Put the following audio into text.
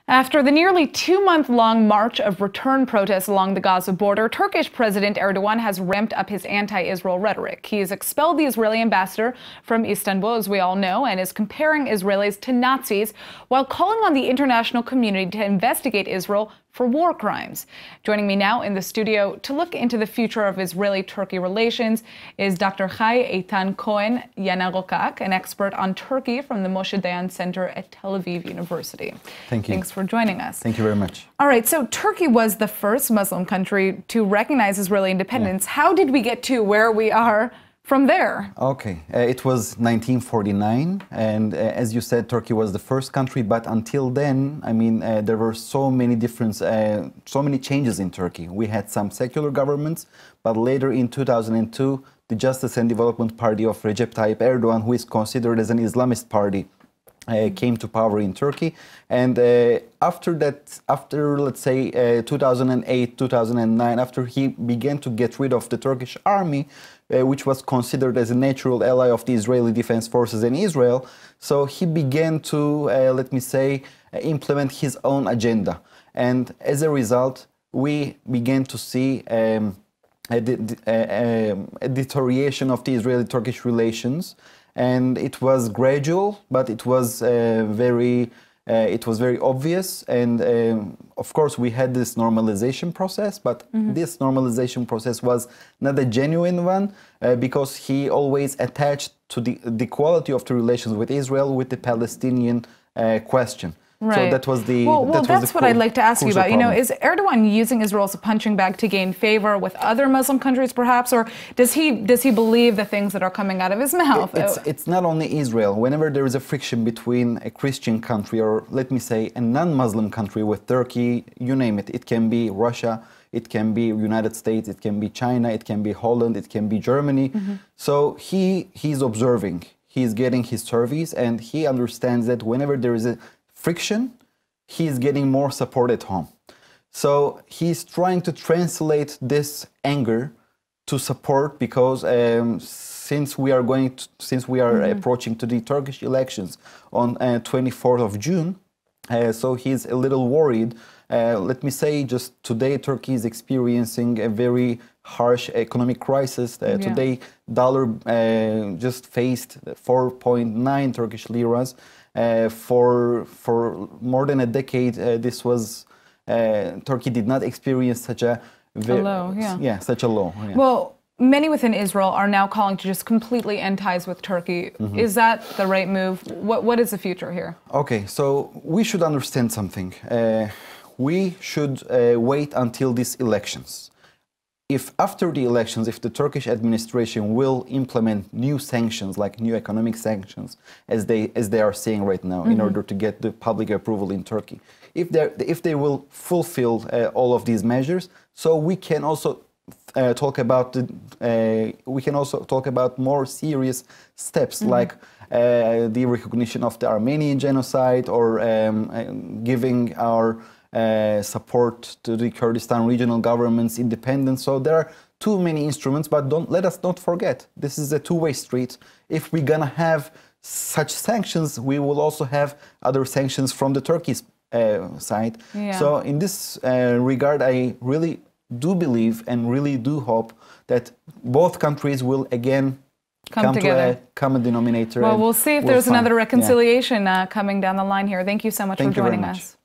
After the nearly 2-month-long march of return protests along the Gaza border, Turkish President Erdogan has ramped up his anti-Israel rhetoric. He has expelled the Israeli ambassador from Istanbul, as we all know, and is comparing Israelis to Nazis while calling on the international community to investigate Israel for war crimes. Joining me now in the studio to look into the future of Israeli-Turkey relations is Dr. Eytan Cohen Yanarocak, an expert on Turkey from the Moshe Dayan Center at Tel Aviv University. Thank you. Thanks for joining us. Thank you very much. All right, so Turkey was the first Muslim country to recognize Israeli independence. Yeah. How did we get to where we are from there? Okay, it was 1949, and as you said, Turkey was the first country, but until then, I mean, there were so many different, so many changes in Turkey. We had some secular governments, but later in 2002, the Justice and Development Party of Recep Tayyip Erdogan, who is considered as an Islamist party, came to power in Turkey. And after that, after let's say 2008, 2009, after he began to get rid of the Turkish army, which was considered as a natural ally of the Israeli Defense Forces in Israel, so he began to, let me say, implement his own agenda. And as a result, we began to see a deterioration of the Israeli-Turkish relations. And it was gradual, but it was very obvious. And of course, we had this normalization process, but this normalization process was not a genuine one because he always attached to the quality of the relations with Israel with the Palestinian question. Right. So that was the that's what I'd like to ask you about. You know, is Erdogan using Israel as a punching bag to gain favor with other Muslim countries, perhaps, or does he believe the things that are coming out of his mouth? It's not only Israel. Whenever there is a friction between a Christian country or, let me say, a non-Muslim country with Turkey, you name it. It can be Russia, it can be United States, it can be China, it can be Holland, it can be Germany. So he's observing, he's getting his surveys, and he understands that whenever there is a friction, he's getting more support at home. So he's trying to translate this anger to support because since we are approaching to the Turkish elections on 24th of June, so he's a little worried. Let me say, just today Turkey is experiencing a very harsh economic crisis. Today, dollar just faced 4.9 Turkish liras. For more than a decade, this was Turkey did not experience such a low. Such a low. Yeah. Well, many within Israel are now calling to just completely end ties with Turkey. Is that the right move? What is the future here? Okay, so we should understand something. We should wait until these elections. If after the elections, if the Turkish administration will implement new sanctions, like new economic sanctions, as they are saying right now, in order to get the public approval in Turkey, if they will fulfill all of these measures, so we can also talk about more serious steps, like the recognition of the Armenian genocide, or giving our support to the Kurdistan regional government's independence. So there are too many instruments, but let us not forget, this is a two-way street. If we're gonna have such sanctions, we will also have other sanctions from the Turkey's side. Yeah. So in this regard, I really do believe and really do hope that both countries will again come together to a common denominator. Well, we'll see if there's another reconciliation coming down the line here. Thank you so much for joining us.